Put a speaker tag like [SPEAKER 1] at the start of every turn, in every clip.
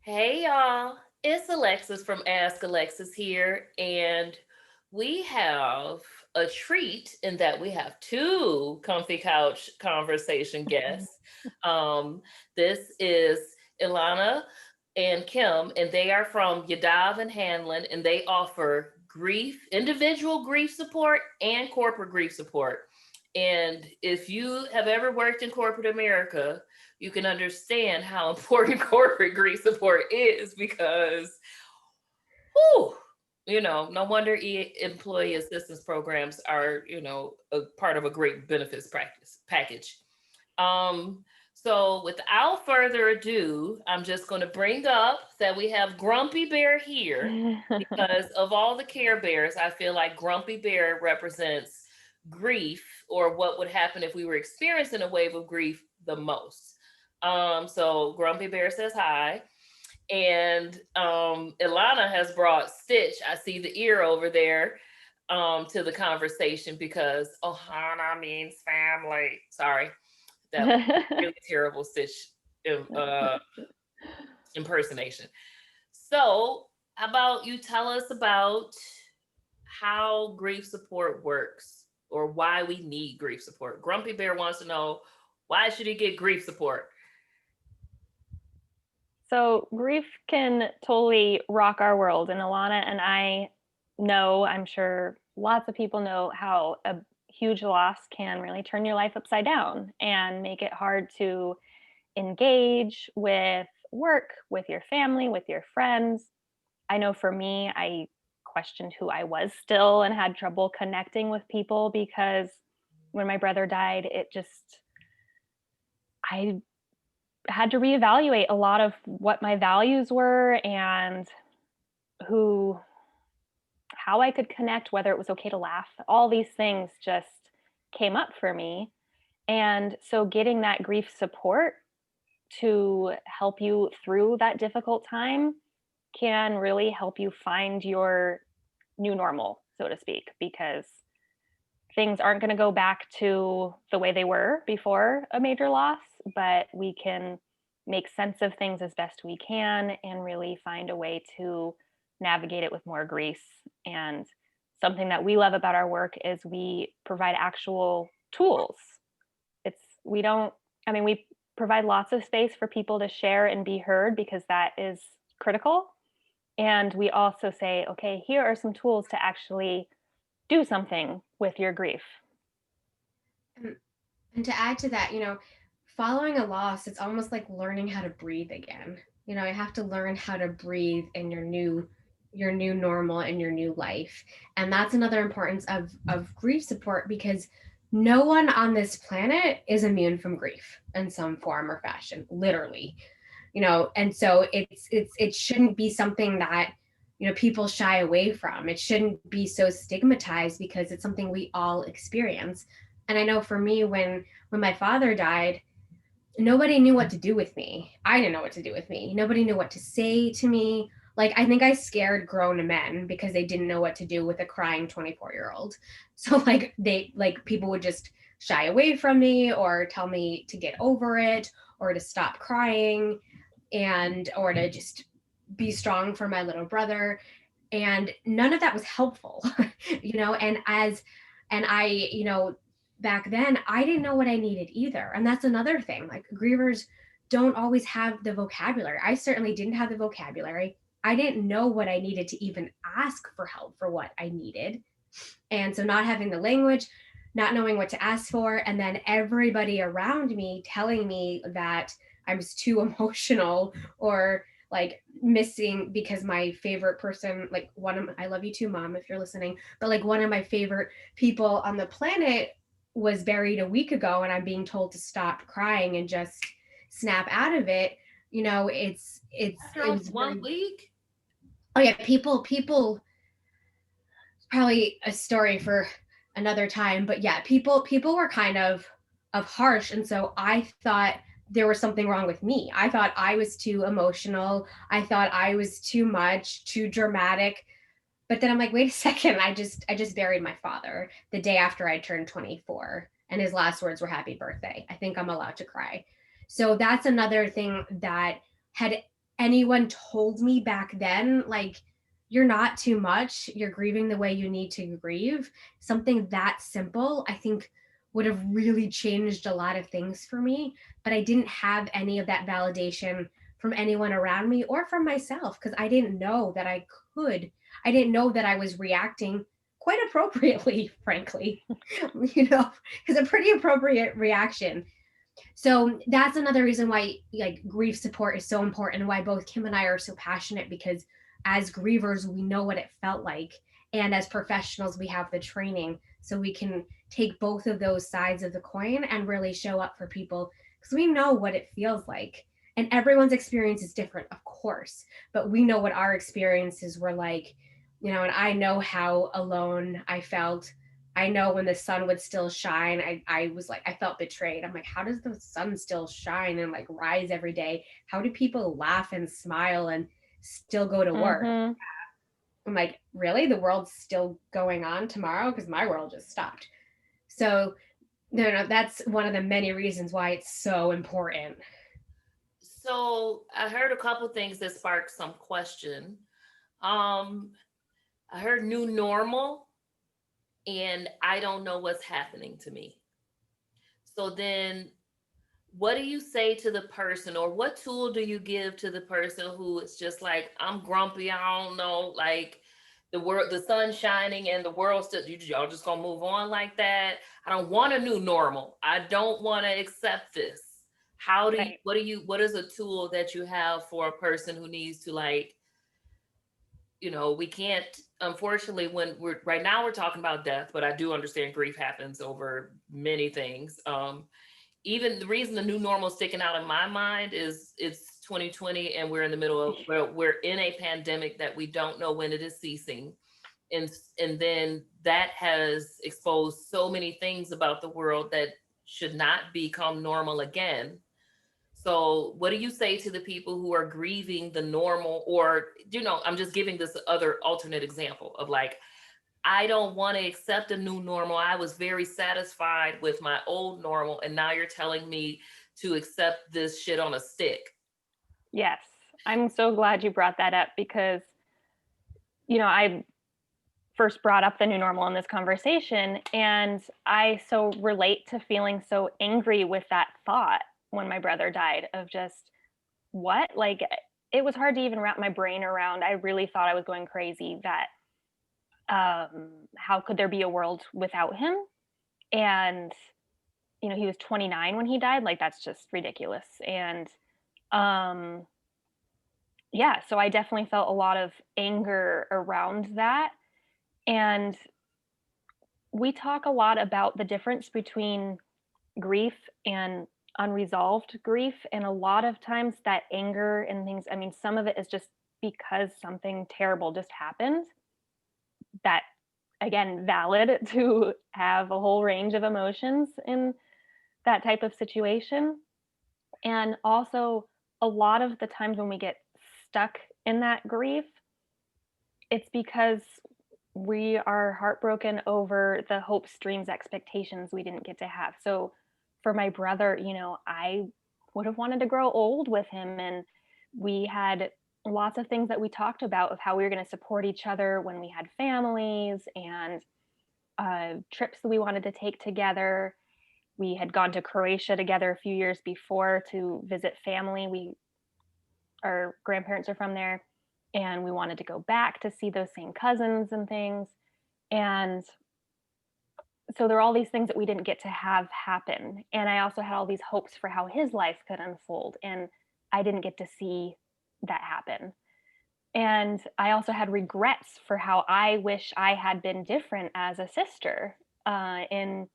[SPEAKER 1] Hey y'all, it's Alexis from Ask Alexis here, and we have a treat in that we have two comfy couch conversation guests. Um, this is Ilanna and Kim, and they are from Yahdav&Hanlon, and they offer individual grief support and corporate grief support. And if you have ever worked in corporate America, you can understand how important corporate grief support is because, whew, no wonder employee assistance programs are, a part of a great benefits practice package. So without further ado, I'm just going to bring up that we have Grumpy Bear here because of all the Care Bears, I feel like Grumpy Bear represents grief or what would happen if we were experiencing a wave of grief the most. So Grumpy Bear says hi. And Ilanna has brought Stitch. I see the ear over there to the conversation because Ohana means family. Sorry, that was really terrible Stitch uh, impersonation. So, how about you tell us about how grief support works or why we need grief support? Grumpy Bear wants to know, why should he get grief support?
[SPEAKER 2] So grief can totally rock our world. And Ilanna and I know, I'm sure lots of people know how a huge loss can really turn your life upside down and make it hard to engage with work, with your family, with your friends. I know for me, I questioned who I was still and had trouble connecting with people because when my brother died, I had to reevaluate a lot of what my values were and who how I could connect, whether it was okay to laugh. All these things just came up for me. And so getting that grief support to help you through that difficult time can really help you find your new normal, so to speak, because things aren't going to go back to the way they were before a major loss, but we can make sense of things as best we can and really find a way to navigate it with more grace. And something that we love about our work is we provide actual tools. It's, we don't, I mean, we provide lots of space for people to share and be heard because that is critical. And we also say, okay, here are some tools to actually do something with your grief.
[SPEAKER 3] And to add to that, following a loss, it's almost like learning how to breathe again. You have to learn how to breathe in your new normal and your new life. And that's another importance of grief support because no one on this planet is immune from grief in some form or fashion, literally. And so it shouldn't be something that people shy away from. It shouldn't be so stigmatized because it's something we all experience. And I know for me, when my father died, nobody knew what to do with me. I didn't know what to do with me. Nobody knew what to say to me. Like, I think I scared grown men because they didn't know what to do with a crying 24-year-old. So people would just shy away from me or tell me to get over it or to stop crying and or to just be strong for my little brother. And none of that was helpful. And I, back then I didn't know what I needed either. And that's another thing. Like, grievers don't always have the vocabulary. I certainly didn't have the vocabulary. I didn't know what I needed to even ask for help for what I needed. And so not having the language, not knowing what to ask for, and then everybody around me telling me that I was too emotional or like missing because my favorite person, like I love you too, mom, if you're listening, but like one of my favorite people on the planet was buried a week ago and I'm being told to stop crying and just snap out of it.
[SPEAKER 1] After
[SPEAKER 3] It
[SPEAKER 1] only
[SPEAKER 3] was
[SPEAKER 1] one
[SPEAKER 3] very,
[SPEAKER 1] week?
[SPEAKER 3] oh yeah, people probably a story for another time, but yeah, people were kind of harsh, and so I thought there was something wrong with me. I thought I was too emotional. I thought I was too much, too dramatic. But then I'm like, wait a second, I just buried my father the day after I turned 24 and his last words were happy birthday. I think I'm allowed to cry. So that's another thing that had anyone told me back then, like, you're not too much, you're grieving the way you need to grieve, something that simple, I think would have really changed a lot of things for me. But I didn't have any of that validation from anyone around me or from myself, because I didn't know that I could. I didn't know that I was reacting quite appropriately, frankly. It's a pretty appropriate reaction. So that's another reason why, like, grief support is so important, and why both Kim and I are so passionate, because as grievers we know what it felt like, and as professionals we have the training, so we can take both of those sides of the coin and really show up for people, because we know what it feels like. And everyone's experience is different, of course, but we know what our experiences were like, and I know how alone I felt. I know when the sun would still shine, I was like, I felt betrayed. I'm like, how does the sun still shine and like rise every day? How do people laugh and smile and still go to work?
[SPEAKER 2] Mm-hmm.
[SPEAKER 3] I'm like, really? The world's still going on tomorrow? Because my world just stopped. So, no, that's one of the many reasons why it's so important.
[SPEAKER 1] So I heard a couple things that sparked some question. Um, I heard new normal, and I don't know what's happening to me. So then, what do you say to the person, or what tool do you give to the person who is just like, I'm grumpy, I don't know, like the world, the sun shining and the world still, y'all just gonna move on like that? I don't want a new normal. I don't want to accept this. How do you,
[SPEAKER 2] Right.
[SPEAKER 1] what is a tool that you have for a person who needs to, like, we can't, unfortunately, when we're right now we're talking about death, but I do understand grief happens over many things. Even the reason the new normal is sticking out in my mind is it's 2020 and we're in the middle of, we're in a pandemic that we don't know when it is ceasing. And then that has exposed so many things about the world that should not become normal again. So what do you say to the people who are grieving the normal, or, I'm just giving this other alternate example of, like, I don't want to accept a new normal. I was very satisfied with my old normal, and now you're telling me to accept this shit on a stick.
[SPEAKER 2] Yes. I'm so glad you brought that up, because, I first brought up the new normal in this conversation, and I so relate to feeling so angry with that thought when my brother died, of just, what? Like, it was hard to even wrap my brain around. I really thought I was going crazy, that how could there be a world without him? And he was 29 when he died. Like, that's just ridiculous. And um yeah, so I definitely felt a lot of anger around that. And we talk a lot about the difference between grief and unresolved grief, and a lot of times that anger and things, I mean, some of it is just because something terrible just happened, that, again, valid to have a whole range of emotions in that type of situation. And also, a lot of the times when we get stuck in that grief, it's because we are heartbroken over the hopes, dreams, expectations we didn't get to have. So for my brother, I would have wanted to grow old with him, and we had lots of things that we talked about of how we were going to support each other when we had families, and trips that we wanted to take together. We had gone to Croatia together a few years before to visit family. Our grandparents are from there, and we wanted to go back to see those same cousins and things. And so there are all these things that we didn't get to have happen. And I also had all these hopes for how his life could unfold, and I didn't get to see that happen. And I also had regrets for how I wish I had been different as a sister, in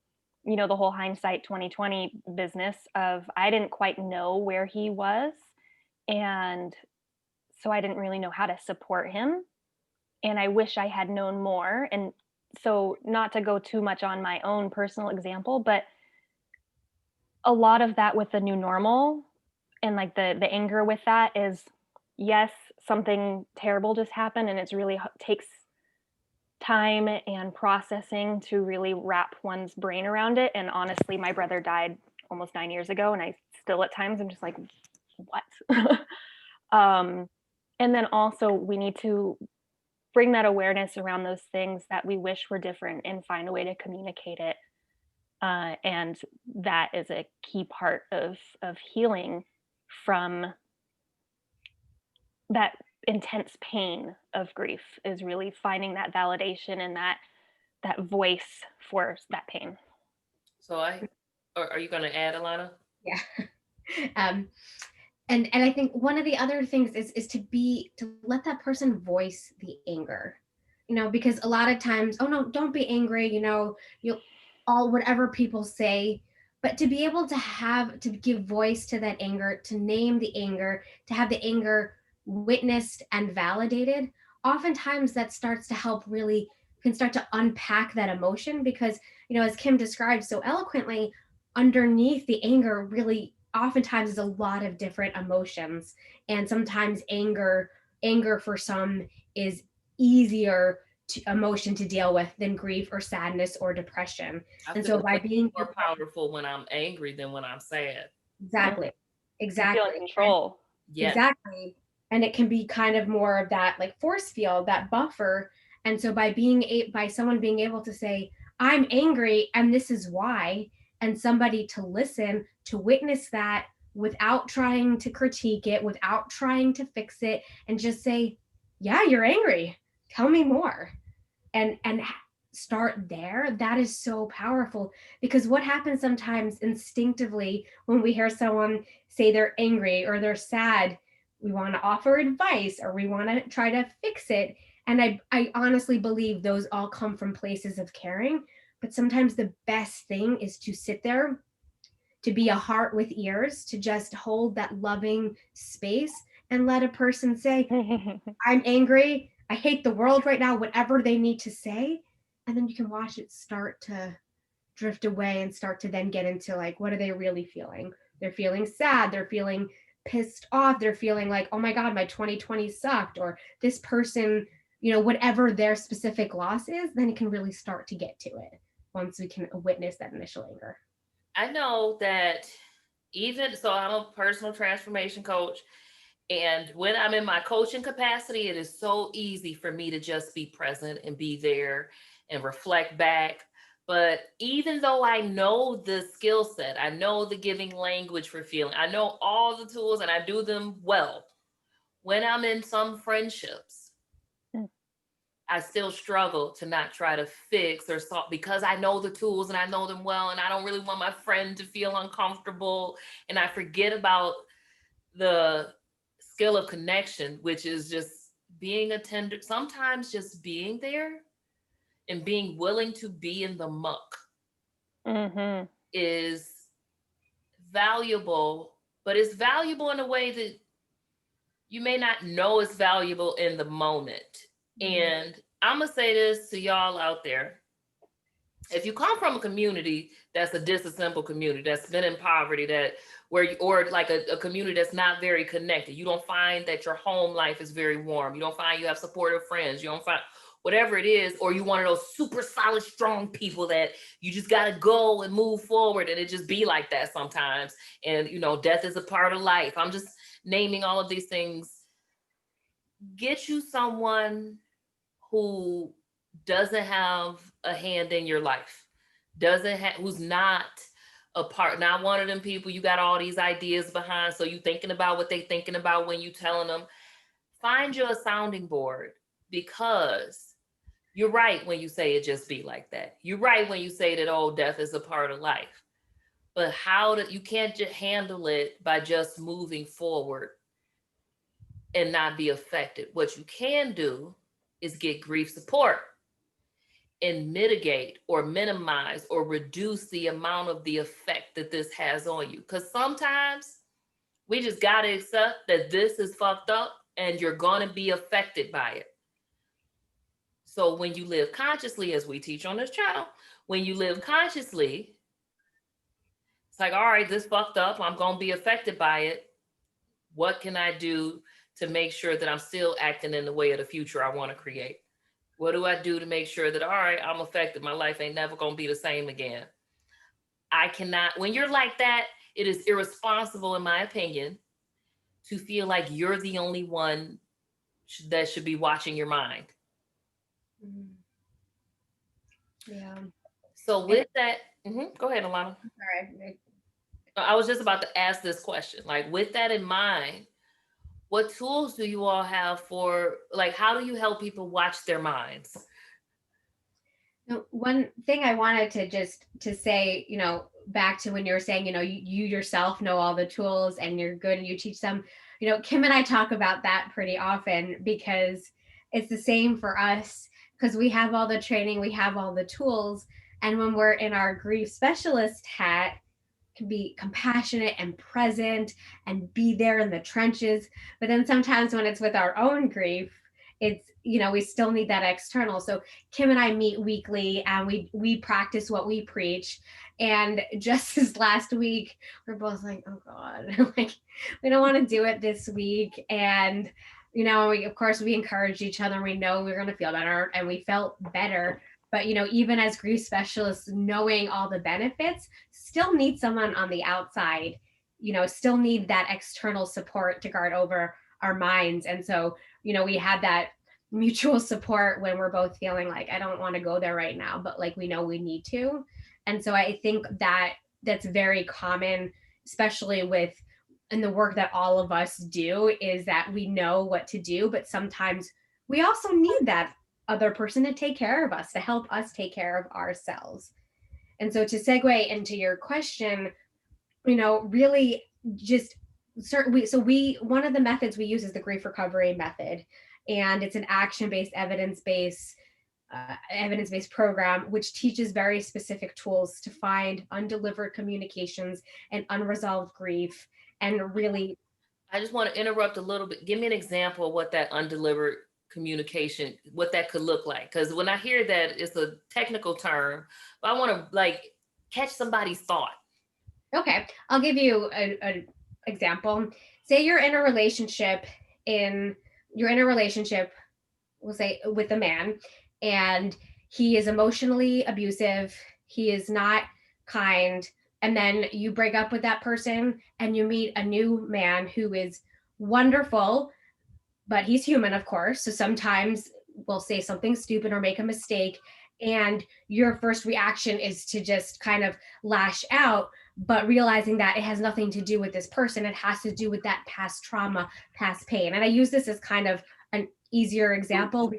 [SPEAKER 2] the whole hindsight 2020 business of, I didn't quite know where he was, and so I didn't really know how to support him, and I wish I had known more. And so, not to go too much on my own personal example, but a lot of that with the new normal, and like the anger with that is, yes, something terrible just happened, and it's really takes time and processing to really wrap one's brain around it. And honestly, my brother died almost 9 years ago, and I still at times I'm just like, what? And then also we need to bring that awareness around those things that we wish were different and find a way to communicate it. And that is a key part of healing from that intense pain of grief, is really finding that validation and that voice for that pain.
[SPEAKER 1] So are you going to add, Ilanna?
[SPEAKER 3] Yeah. um, and I think one of the other things is to let that person voice the anger, because a lot of times, oh no, don't be angry, you'll all whatever people say, but to be able to give voice to that anger, to name the anger, to have the anger witnessed and validated, oftentimes that starts to help, really can start to unpack that emotion, because as Kim described so eloquently, underneath the anger really oftentimes is a lot of different emotions. And sometimes anger for some is easier emotion to deal with than grief or sadness or depression.
[SPEAKER 1] I
[SPEAKER 3] And
[SPEAKER 1] feel
[SPEAKER 3] so by
[SPEAKER 1] way
[SPEAKER 3] being
[SPEAKER 1] more powerful when I'm angry than when I'm sad.
[SPEAKER 3] exactly
[SPEAKER 2] You feel in
[SPEAKER 3] exactly
[SPEAKER 2] control.
[SPEAKER 1] Yes.
[SPEAKER 3] exactly, and it can be kind of more of that like force field, that buffer. And so by someone being able to say, I'm angry and this is why, and somebody to listen, to witness that without trying to critique it, without trying to fix it, and just say, yeah, you're angry, tell me more, and start there. That is so powerful, because what happens sometimes instinctively when we hear someone say they're angry or they're sad, we want to offer advice or we want to try to fix it. And I honestly believe those all come from places of caring, but sometimes the best thing is to sit there, to be a heart with ears, to just hold that loving space and let a person say, I'm angry, I hate the world right now, whatever they need to say. And then you can watch it start to drift away and start to then get into like, what are they really feeling? They're feeling sad, they're feeling pissed off, they're feeling like, oh my God, my 2020 sucked, or this person, whatever their specific loss is, then it can really start to get to it once we can witness that initial anger.
[SPEAKER 1] I know that I'm a personal transformation coach. And when I'm in my coaching capacity, it is so easy for me to just be present and be there and reflect back. But even though I know the skill set, I know the giving language for feeling, I know all the tools and I do them well. When I'm in some friendships, I still struggle to not try to fix or solve, because I know the tools and I know them well. And I don't really want my friend to feel uncomfortable. And I forget about the skill of connection, which is just being a tender, sometimes just being there and being willing to be in the muck is valuable, but it's valuable in a way that you may not know is valuable in the moment. And I'm going to say this to y'all out there. If you come from a community that's a disassembled community, that's been in poverty, or like a community that's not very connected, you don't find that your home life is very warm, you don't find you have supportive friends, you don't find whatever it is, or you one of those super solid, strong people that you just got to go and move forward, and it just be like that sometimes. And, death is a part of life. I'm just naming all of these things. Get you someone who doesn't have a hand in your life, who's not a part, not one of them people you got all these ideas behind, so you thinking about what they thinking about when you telling them. Find you a sounding board, because you're right when you say it just be like that. You're right when you say that, oh, death is a part of life. But you can't just handle it by just moving forward and not be affected. What you can do is get grief support and mitigate or minimize or reduce the amount of the effect that this has on you. Because sometimes we just got to accept that this is fucked up and you're going to be affected by it. So when you live consciously, as we teach on this channel, when you live consciously, it's like, all right, this fucked up, I'm going to be affected by it. What can I do to make sure that I'm still acting in the way of the future I want to create? What do I do to make sure that, all right, I'm affected, my life ain't never going to be the same again? I cannot, when you're like that, it is irresponsible, in my opinion, to feel like you're the only one that should be watching your mind.
[SPEAKER 3] Yeah.
[SPEAKER 1] So with that, go ahead, Ilanna.
[SPEAKER 3] Sorry.
[SPEAKER 1] I was just about to ask this question. Like, with that in mind, what tools do you all have for, like, how do you help people watch their minds?
[SPEAKER 3] One thing I wanted to say, back to when you were saying, you yourself know all the tools and you're good and you teach them. Kim and I talk about that pretty often because it's the same for us, because we have all the training, we have all the tools. And when we're in our grief specialist hat, can be compassionate and present and be there in the trenches. But then sometimes when it's with our own grief, it's, we still need that external. So Kim and I meet weekly and we practice what we preach. And just this last week, we're both like, oh God, like we don't want to do it this week. And of course we encourage each other and we know we're going to feel better, and we felt better. But even as grief specialists, knowing all the benefits, still need someone on the outside, still need that external support to guard over our minds. And so, we had that mutual support when we're both feeling like, I don't want to go there right now, but like we know we need to. And so I think that that's very common, especially in the work that all of us do, is that we know what to do, but sometimes we also need that other person to take care of us, to help us take care of ourselves. And so to segue into your question, really just one of the methods we use is the grief recovery method. And it's an action-based, evidence-based program, which teaches very specific tools to find undelivered communications and unresolved grief. And really,
[SPEAKER 1] I just want to interrupt a little bit. Give me an example of what that undelivered communication, what that could look like. Because when I hear that, it's a technical term, but I want to like catch somebody's thought.
[SPEAKER 3] Okay, I'll give you an example. Say you're in a relationship, we'll say with a man, and he is emotionally abusive, he is not kind, and then you break up with that person and you meet a new man who is wonderful, but he's human, of course. So sometimes we'll say something stupid or make a mistake, and your first reaction is to just kind of lash out, but realizing that it has nothing to do with this person. It has to do with that past trauma, past pain. And I use this as kind of an easier example,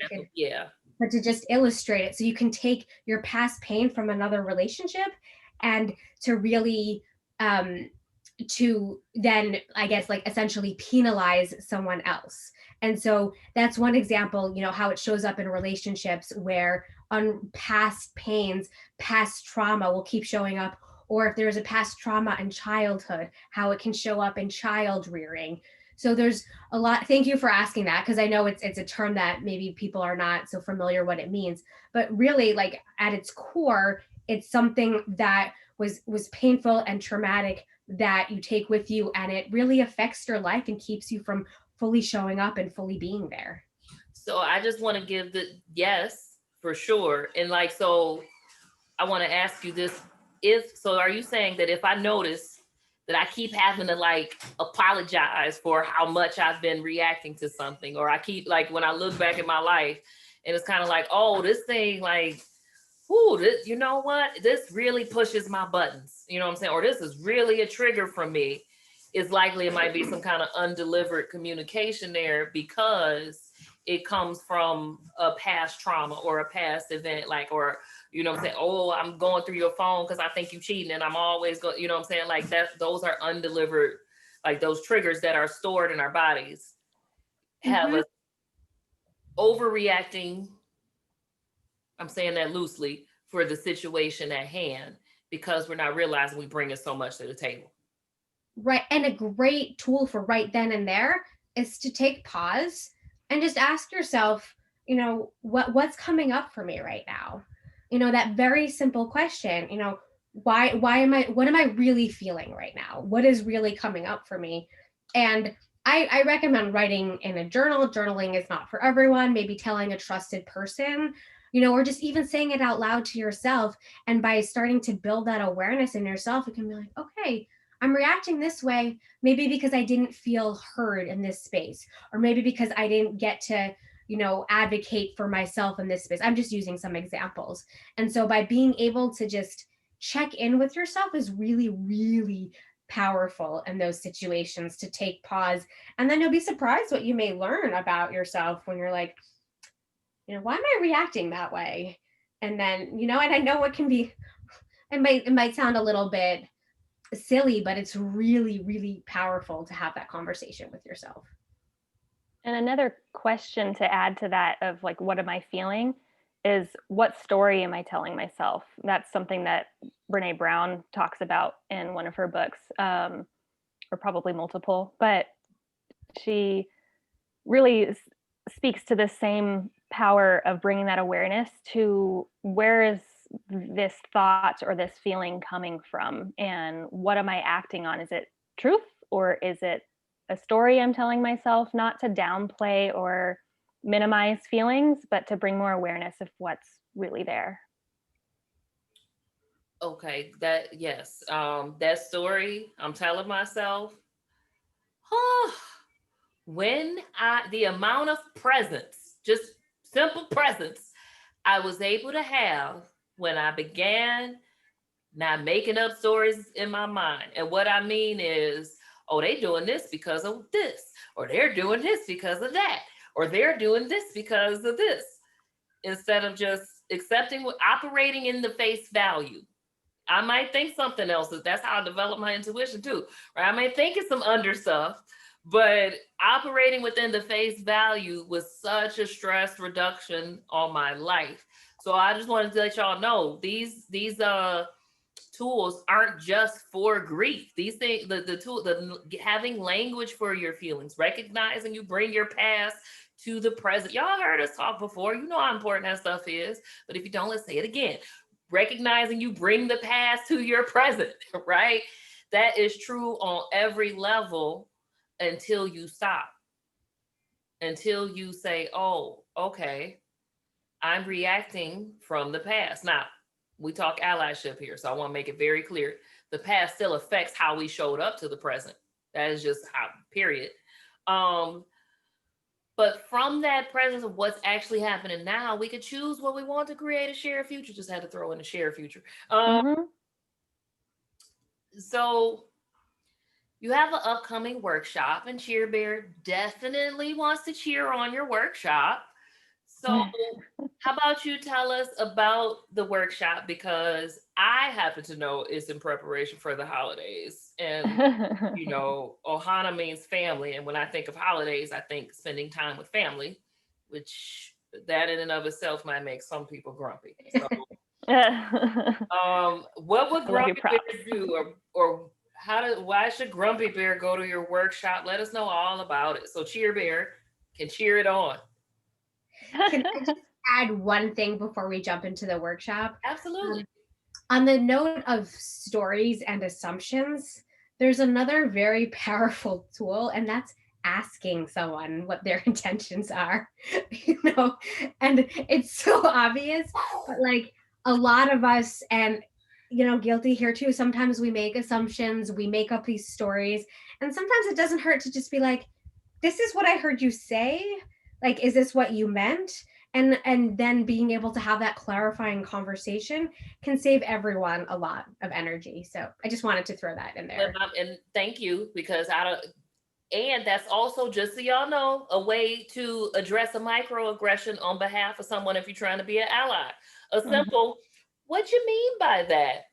[SPEAKER 3] but to just illustrate it. So you can take your past pain from another relationship and to really, to then, I guess, like essentially penalize someone else. And so that's one example, how it shows up in relationships where on past pains, past trauma will keep showing up. Or if there's a past trauma in childhood, how it can show up in child rearing. So there's a lot. Thank you for asking that, because I know it's a term that maybe people are not so familiar what it means. But really, like at its core, it's something that was painful and traumatic that you take with you, and it really affects your life and keeps you from fully showing up and fully being there.
[SPEAKER 1] So I just want to give the yes, for sure. And like, so I want to ask you this. Are you saying that if I notice that I keep having to like apologize for how much I've been reacting to something, or I keep like, when I look back at my life and it's kind of like, oh, this thing, like, ooh, this, you know what? This really pushes my buttons, you know what I'm saying? Or this is really a trigger for me. It's likely it might be some kind of undelivered communication there, because it comes from a past trauma or a past event, like, or, you know what I'm saying? Oh, I'm going through your phone because I think you cheating, and I'm always going, you know what I'm saying? Like that, those are undelivered, like those triggers that are stored in our bodies have us overreacting. I'm saying that loosely, for the situation at hand, because we're not realizing we bring so much to the table.
[SPEAKER 3] Right. And a great tool for right then and there is to take pause and just ask yourself, what's coming up for me right now? That very simple question, what am I really feeling right now? What is really coming up for me? And I recommend writing in a journal. Journaling is not for everyone. Maybe telling a trusted person, or just even saying it out loud to yourself. And by starting to build that awareness in yourself, it can be like, okay, I'm reacting this way, maybe because I didn't feel heard in this space, or maybe because I didn't get to, advocate for myself in this space. I'm just using some examples. And so by being able to just check in with yourself is really, really powerful in those situations, to take pause. And then you'll be surprised what you may learn about yourself when you're like, why am I reacting that way? And then, and I know it can be, it might sound a little bit silly, but it's really, really powerful to have that conversation with yourself.
[SPEAKER 2] And another question to add to that of like, what am I feeling, is what story am I telling myself? That's something that Brene Brown talks about in one of her books, or probably multiple, but she really speaks to the same power of bringing that awareness to, where is this thought or this feeling coming from, and what am I acting on? Is it truth, or is it a story I'm telling myself? Not to downplay or minimize feelings, but to bring more awareness of what's really there.
[SPEAKER 1] Okay, that story I'm telling myself, when the amount of presence, just simple presence, I was able to have when I began not making up stories in my mind. And what I mean is, oh, they doing this because of this, or they're doing this because of that, or they're doing this because of this, instead of just accepting, operating in the face value. I might think something else. That's how I develop my intuition too. Right? I might think it's some under stuff, but operating within the face value was such a stress reduction on my life. So I just wanted to let y'all know these tools aren't just for grief. These things, the having language for your feelings, recognizing you bring your past to the present. Y'all heard us talk before. You know how important that stuff is. But if you don't, let's say it again. Recognizing you bring the past to your present, right? That is true on every level until you stop. Until you say, oh, okay, I'm reacting from the past. Now, we talk allyship here, so I want to make it very clear. The past still affects how we showed up to the present. That is just how, period. But from that presence of what's actually happening now, we could choose what we want to create a shared future. Just had to throw in a shared future. So you have an upcoming workshop, and Cheer Bear definitely wants to cheer on your workshop. So how about you tell us about the workshop, because I happen to know it's in preparation for the holidays. And, Ohana means family. And when I think of holidays, I think spending time with family, which that in and of itself might make some people grumpy. So, what would Grumpy Bear do? Or why should Grumpy Bear go to your workshop? Let us know all about it. So Cheer Bear can cheer it on.
[SPEAKER 3] Can I just add one thing before we jump into the workshop?
[SPEAKER 1] Absolutely.
[SPEAKER 3] On the note of stories and assumptions, there's another very powerful tool, and that's asking someone what their intentions are. And it's so obvious, but like a lot of us, and guilty here too, sometimes we make assumptions, we make up these stories, and sometimes it doesn't hurt to just be like, this is what I heard you say. Like, is this what you meant? And then being able to have that clarifying conversation can save everyone a lot of energy. So I just wanted to throw that in there.
[SPEAKER 1] And thank you, because and that's also, just so y'all know, a way to address a microaggression on behalf of someone if you're trying to be an ally. A simple, what you mean by that?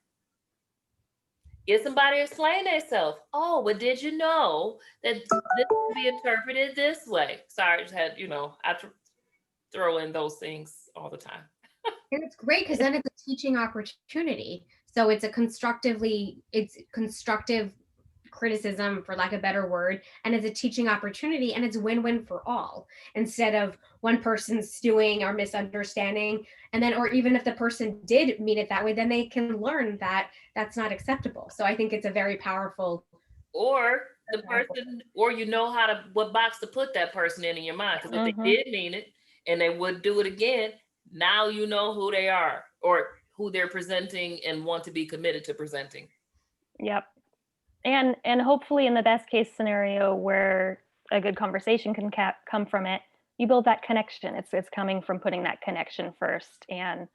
[SPEAKER 1] Get somebody to explain themselves. Oh, but did you know that this can be interpreted this way? Sorry, I just had, I throw in those things all the time.
[SPEAKER 3] And it's great because then it's a teaching opportunity. So it's constructive criticism, for lack of a better word, and it's a teaching opportunity, and it's win-win for all, instead of one person stewing or misunderstanding, and then, or even if the person did mean it that way, then they can learn that that's not acceptable. So I think it's a very powerful.
[SPEAKER 1] Or the person, or what box to put that person in your mind, because if they did mean it and they would do it again, now you know who they are or who they're presenting and want to be committed to presenting.
[SPEAKER 2] Yep. And hopefully in the best case scenario where a good conversation can come from it, you build that connection. It's coming from putting that connection first and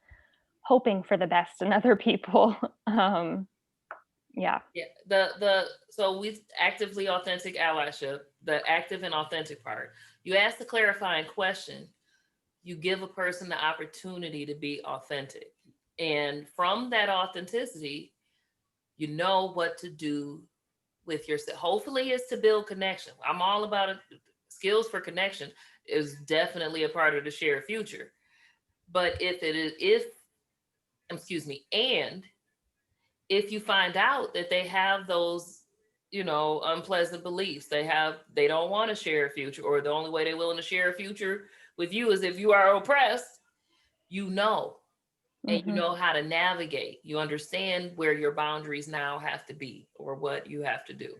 [SPEAKER 2] hoping for the best in other people. Yeah.
[SPEAKER 1] Yeah, so we actively authentic allyship, the active and authentic part. You ask the clarifying question, you give a person the opportunity to be authentic. And from that authenticity, you know what to do with yourself. Hopefully, it's to build connection. I'm all about it. Skills for connection is definitely a part of the shared future. But excuse me, and if you find out that they have those, unpleasant beliefs, they don't want to share a future, or the only way they're willing to share a future with you is if you are oppressed, you know, and you
[SPEAKER 2] Hmm.
[SPEAKER 1] know how to navigate. You understand where your boundaries now have to be or what you have to do.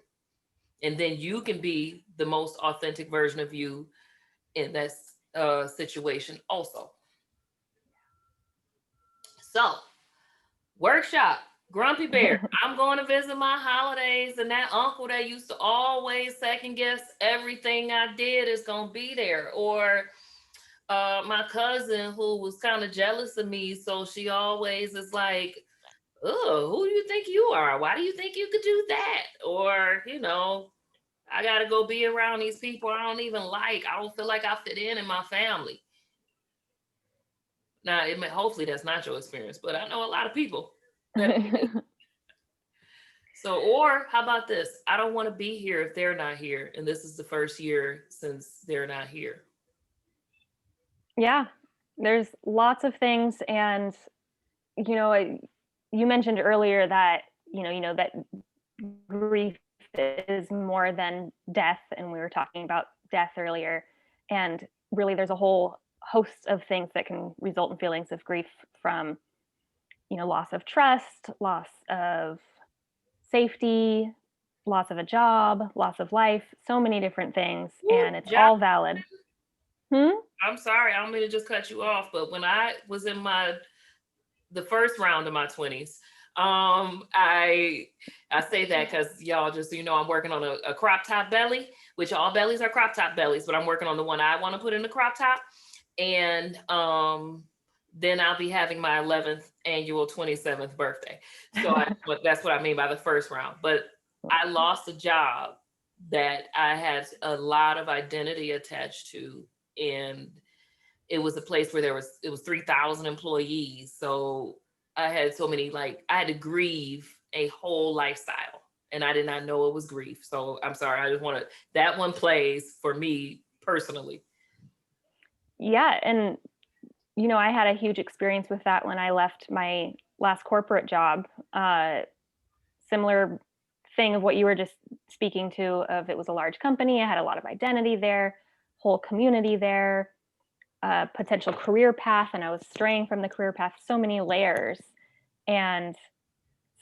[SPEAKER 1] And then you can be the most authentic version of you in that situation also. So, workshop, Grumpy Bear. I'm going to visit my holidays, and that uncle that used to always second guess everything I did is going to be there. Or my cousin who was kind of jealous of me. So she always is like, oh, who do you think you are? Why do you think you could do that? Or, I got to go be around these people I don't even like. I don't feel like I fit in my family. Now, hopefully that's not your experience, but I know a lot of people that it is. So, or how about this? I don't want to be here if they're not here. And this is the first year since they're not here.
[SPEAKER 2] Yeah, there's lots of things. And, you know, you mentioned earlier that, that grief is more than death. And we were talking about death earlier. And really, there's a whole host of things that can result in feelings of grief from, loss of trust, loss of safety, loss of a job, loss of life, so many different things.
[SPEAKER 1] Woo,
[SPEAKER 2] And it's
[SPEAKER 1] job.
[SPEAKER 2] all valid. Hmm?
[SPEAKER 1] I'm sorry, I don't mean to just cut you off, but when I was in the first round of my 20s, I say that because y'all just so you know I'm working on a crop top belly, which all bellies are crop top bellies, but I'm working on the one I want to put in the crop top. And then I'll be having my 11th annual 27th birthday. So that's what I mean by the first round. But I lost a job that I had a lot of identity attached to, and it was a place where it was 3,000 employees. So I had so many, like, I had to grieve a whole lifestyle, and I did not know it was grief. So I'm sorry. I just want to, that one plays for me personally.
[SPEAKER 2] Yeah. And, I had a huge experience with that when I left my last corporate job. Similar thing of what you were just speaking to, of it was a large company. I had a lot of identity there, whole community there, potential career path, and I was straying from the career path, so many layers. And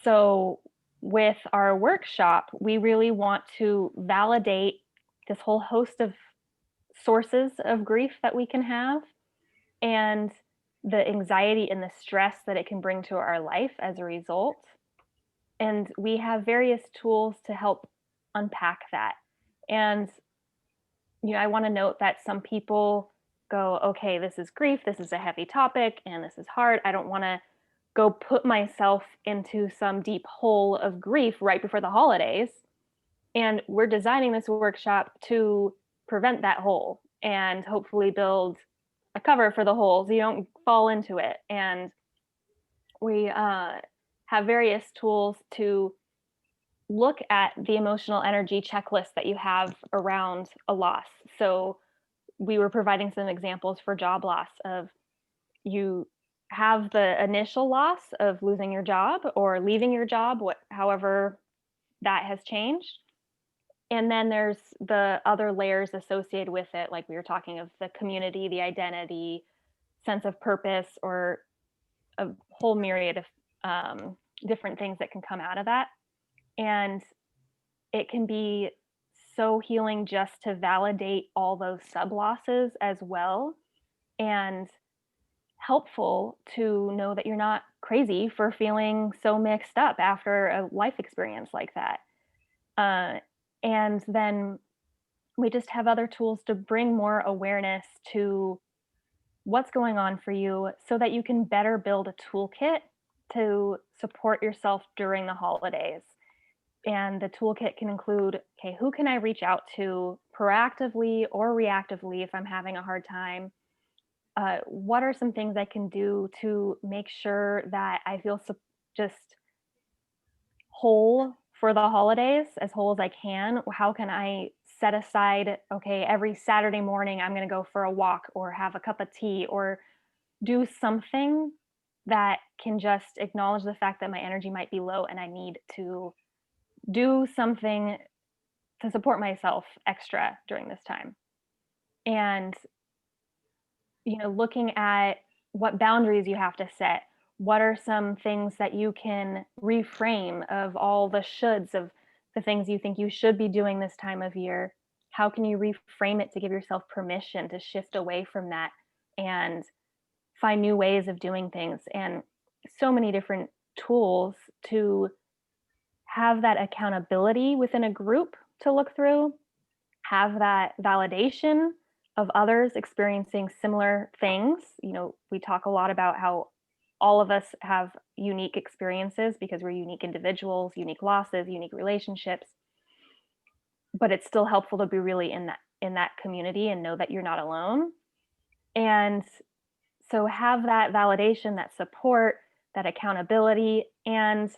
[SPEAKER 2] so with our workshop, we really want to validate this whole host of sources of grief that we can have, and the anxiety and the stress that it can bring to our life as a result. And we have various tools to help unpack that. And, I want to note that some people go, okay, this is grief, this is a heavy topic, and this is hard. I don't want to go put myself into some deep hole of grief right before the holidays. And we're designing this workshop to prevent that hole and hopefully build a cover for the hole so you don't fall into it. And we have various tools to look at the emotional energy checklist that you have around a loss. So we were providing some examples for job loss of, you have the initial loss of losing your job or leaving your job, however that has changed. And then there's the other layers associated with it, like we were talking of the community, the identity, sense of purpose, or a whole myriad of different things that can come out of that. And it can be so healing just to validate all those sub losses as well, and helpful to know that you're not crazy for feeling so mixed up after a life experience like that. And then we just have other tools to bring more awareness to what's going on for you so that you can better build a toolkit to support yourself during the holidays. And the toolkit can include, okay, who can I reach out to proactively or reactively if I'm having a hard time? What are some things I can do to make sure that I feel just whole for the holidays, as whole as I can? How can I set aside, okay, every Saturday morning I'm going to go for a walk or have a cup of tea or do something that can just acknowledge the fact that my energy might be low and I need to do something to support myself extra during this time. And, looking at what boundaries you have to set. What are some things that you can reframe of all the shoulds of the things you think you should be doing this time of year? How can you reframe it to give yourself permission to shift away from that and find new ways of doing things? And so many different tools to have that accountability within a group to look through, have that validation of others experiencing similar things. We talk a lot about how all of us have unique experiences because we're unique individuals, unique losses, unique relationships. But it's still helpful to be really in that community and know that you're not alone. And so have that validation, that support, that accountability, and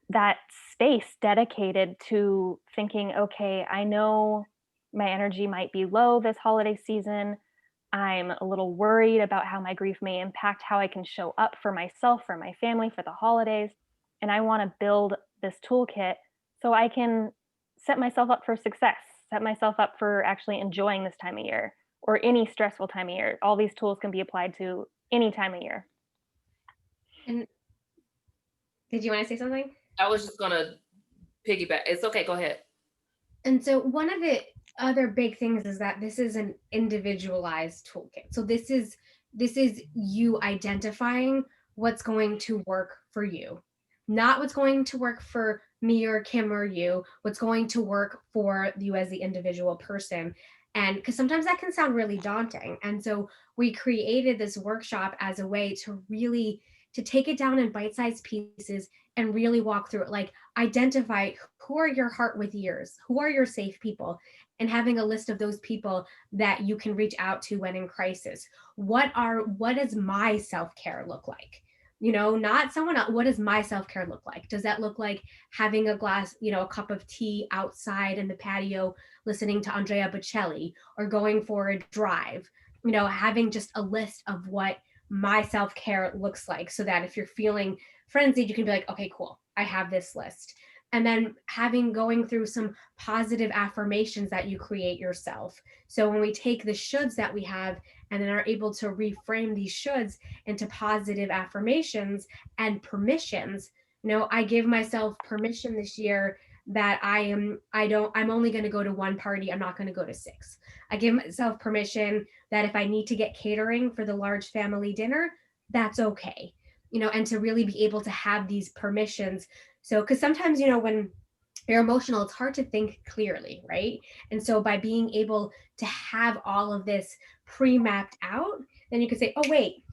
[SPEAKER 2] that space dedicated to thinking, okay, I know my energy might be low this holiday season. I'm a little worried about how my grief may impact how I can show up for myself, for my family, for the holidays. And I want to build this toolkit so I can set myself up for success, set myself up for actually enjoying this time of year or any stressful time of year. All these tools can be applied to any time of year.
[SPEAKER 3] And did you want to say something?
[SPEAKER 1] I was just gonna piggyback. It's okay, go ahead.
[SPEAKER 3] And so one of the other big things is that this is an individualized toolkit. So this is you identifying what's going to work for you. Not what's going to work for me or Kim or you, what's going to work for you as the individual person. And because sometimes that can sound really daunting. And so we created this workshop as a way to really to take it down in bite-sized pieces and really walk through it. Like identify who are your heart with ears, who are your safe people, and having a list of those people that you can reach out to when in crisis. What does my self-care look like? Not someone else. What does my self-care look like? Does that look like having a glass, a cup of tea outside in the patio, listening to Andrea Bocelli, or going for a drive? Having just a list of what my self-care looks like, so that if you're feeling frenzied, you can be like, okay, cool, I have this list. And then going through some positive affirmations that you create yourself. So when we take the shoulds that we have and then are able to reframe these shoulds into positive affirmations and permissions, I give myself permission this year that I'm only going to go to one party. I'm not going to go to 6. I give myself permission that if I need to get catering for the large family dinner, that's okay. And to really be able to have these permissions. So, because sometimes, when you're emotional, it's hard to think clearly, right? And so by being able to have all of this pre-mapped out, then you can say, oh, wait,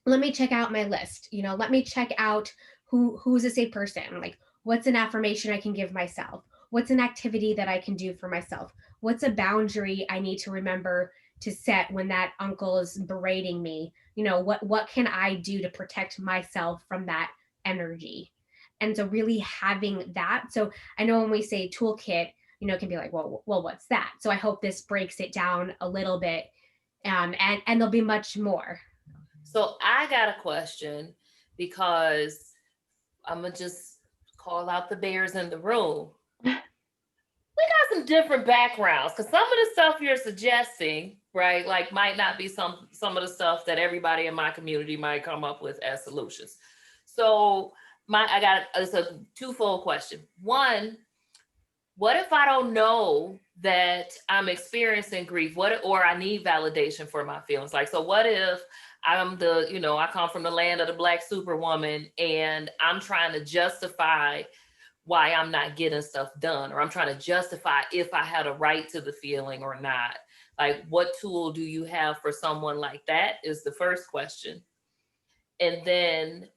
[SPEAKER 3] let me check out my list. Let me check out who's a safe person. Like, what's an affirmation I can give myself? What's an activity that I can do for myself? What's a boundary I need to remember to set when that uncle is berating me? What can I do to protect myself from that energy? And so really having that. So I know when we say toolkit, it can be like, well, what's that? So I hope this breaks it down a little bit. And there'll be much more.
[SPEAKER 1] So I got a question, because I'm gonna just call out the bears in the room. We got some different backgrounds, because some of the stuff you're suggesting, right, like might not be some of the stuff that everybody in my community might come up with as solutions. So it's a twofold question. One, what if I don't know that I'm experiencing grief? Or I need validation for my feelings? Like, so what if I come from the land of the Black superwoman and I'm trying to justify why I'm not getting stuff done, or I'm trying to justify if I had a right to the feeling or not. Like, what tool do you have for someone like that is the first question. And then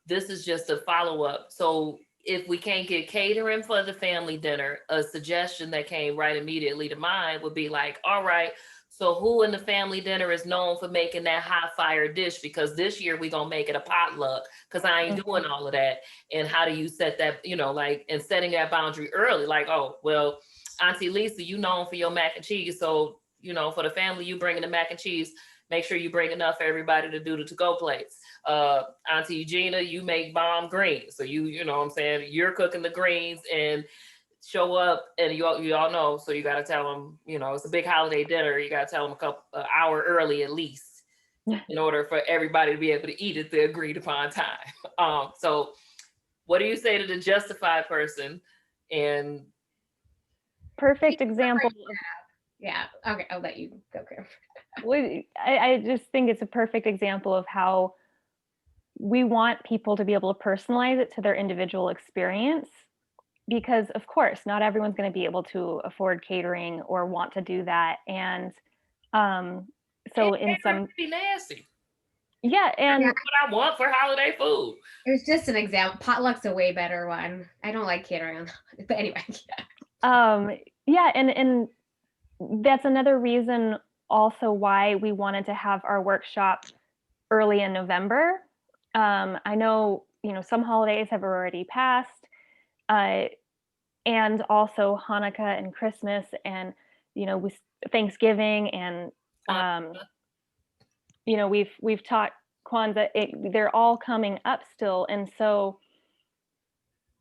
[SPEAKER 1] this is just a follow-up. So if we can't get catering for the family dinner, a suggestion that came right immediately to mind would be like, all right, so who in the family dinner is known for making that hot fire dish? Because this year we're gonna make it a potluck because I ain't doing all of that. And how do you set that, like, and setting that boundary early, like, oh, well, Auntie Lisa, you known for your mac and cheese. So, for the family, you bringing the mac and cheese, make sure you bring enough for everybody to do the to-go plates. Auntie Gina, you make bomb greens. So you know what I'm saying? You're cooking the greens and show up, and you all know. So you got to tell them, it's a big holiday dinner. You got to tell them an hour early at least in order for everybody to be able to eat at the agreed upon time. So what do you say to the justified person? And
[SPEAKER 2] perfect example.
[SPEAKER 3] Yeah. Okay. I'll let you go, Kim.
[SPEAKER 2] I just think it's a perfect example of how we want people to be able to personalize it to their individual experience, because of course not everyone's going to be able to afford catering or want to do that. And so in some
[SPEAKER 1] be nasty.
[SPEAKER 2] Yeah, and
[SPEAKER 1] what I want for holiday food.
[SPEAKER 3] There's just an example. Potluck's a way better one. I don't like catering, but anyway.
[SPEAKER 2] Yeah, and that's another reason also why we wanted to have our workshop early in November. I know, some holidays have already passed, and also Hanukkah and Christmas, and with Thanksgiving, and we've taught Kwanzaa. They're all coming up still, and so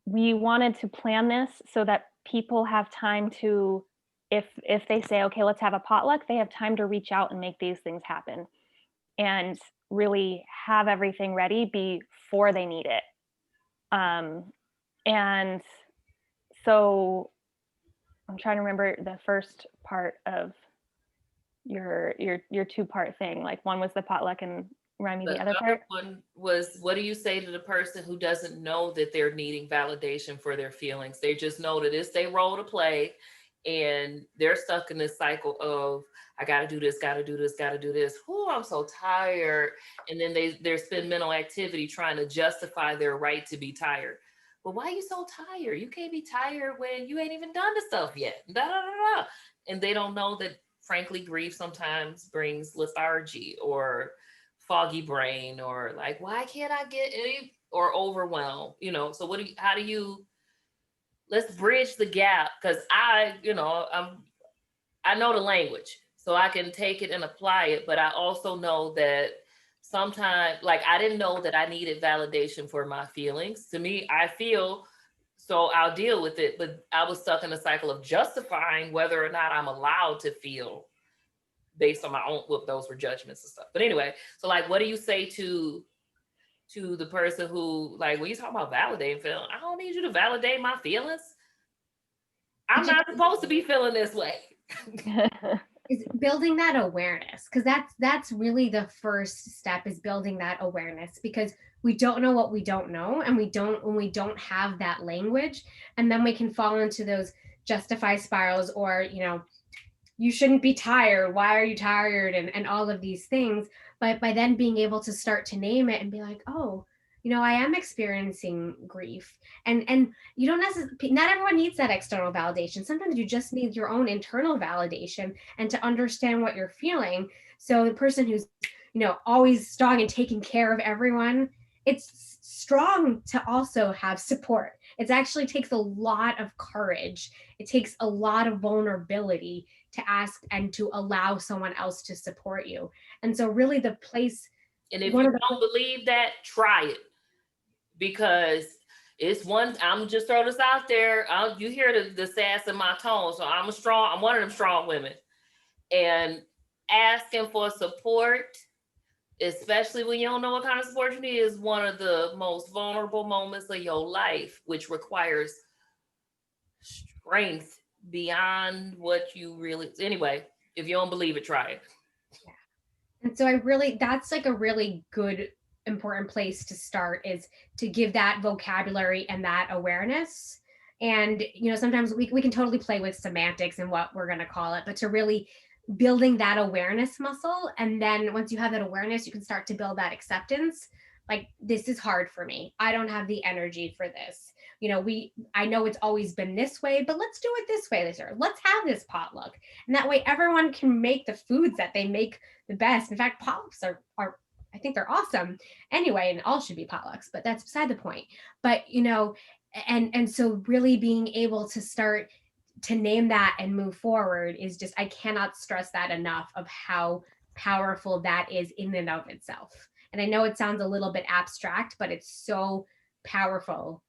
[SPEAKER 2] we wanted to plan this so that people have time to, if they say, okay, let's have a potluck, they have time to reach out and make these things happen and really have everything ready before they need it. And so I'm trying to remember the first part of your two-part thing. Like, one was the potluck, and remind me the other part.
[SPEAKER 1] One was, what do you say to the person who doesn't know that they're needing validation for their feelings? They just know that it's their role to play, and they're stuck in this cycle of, I got to do this, got to do this, got to do this. Oh, I'm so tired. And then they spend mental activity trying to justify their right to be tired. But why are you so tired? You can't be tired when you ain't even done the stuff yet. Da, da, da, da. And they don't know that, frankly, grief sometimes brings lethargy or foggy brain, or like, why can't I get any, or overwhelm, so how do you, let's bridge the gap. Because I know the language, so I can take it and apply it, but I also know that sometimes, like, I didn't know that I needed validation for my feelings. To me, I feel, so I'll deal with it, but I was stuck in a cycle of justifying whether or not I'm allowed to feel based on my own, well, those were judgments and stuff. But anyway, so like, what do you say to the person who, like, when you talk about validating feeling, I don't need you to validate my feelings. I'm not supposed to be feeling this way.
[SPEAKER 3] Is building that awareness, because that's really the first step, is building that awareness, because we don't know what we don't know, and when we don't have that language, and then we can fall into those justify spirals, or you shouldn't be tired, why are you tired, and all of these things. But by then being able to start to name it and be like, oh, I am experiencing grief, and you don't necessarily, not everyone needs that external validation. Sometimes you just need your own internal validation and to understand what you're feeling. So the person who's always strong and taking care of everyone, it's strong to also have support. It actually takes a lot of courage. It takes a lot of vulnerability to ask and to allow someone else to support you. And so really the place,
[SPEAKER 1] and if you don't believe that, try it. Because it's one, I'm just throwing this out there. You hear the sass in my tone. So I'm one of them strong women. And asking for support, especially when you don't know what kind of support you need, is one of the most vulnerable moments of your life, which requires strength beyond what you really, anyway, if you don't believe it, try it.
[SPEAKER 3] Yeah. And so that's like a really good important place to start is to give that vocabulary and that awareness. And, sometimes we can totally play with semantics and what we're going to call it, but to really building that awareness muscle. And then once you have that awareness, you can start to build that acceptance. Like, this is hard for me. I don't have the energy for this. I know it's always been this way, but let's do it this way this year. Let's have this potluck. And that way everyone can make the foods that they make the best. In fact, potlucks are I think they're awesome anyway, and all should be potlucks, but that's beside the point. But, and so really being able to start to name that and move forward is just, I cannot stress that enough of how powerful that is in and of itself. And I know it sounds a little bit abstract, but it's so powerful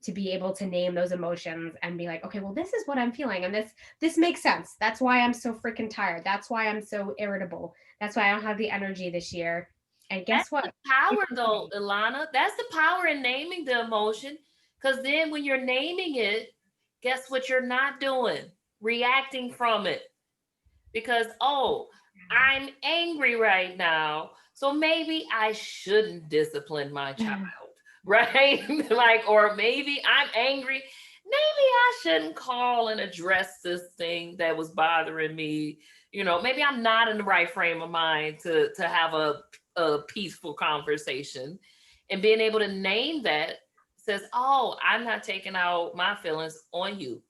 [SPEAKER 3] to be able to name those emotions and be like, okay, well, this is what I'm feeling. And this makes sense. That's why I'm so freaking tired. That's why I'm so irritable. That's why I don't have the energy this year. And guess
[SPEAKER 1] That's
[SPEAKER 3] what?
[SPEAKER 1] the power though, Ilanna. That's the power in naming the emotion. Because then when you're naming it, guess what you're not doing? Reacting from it. Because, oh, I'm angry right now. So maybe I shouldn't discipline my child, right? Like, or maybe I'm angry. Maybe I shouldn't call and address this thing that was bothering me. Maybe I'm not in the right frame of mind to have a peaceful conversation. And being able to name that says, oh, I'm not taking out my feelings on you.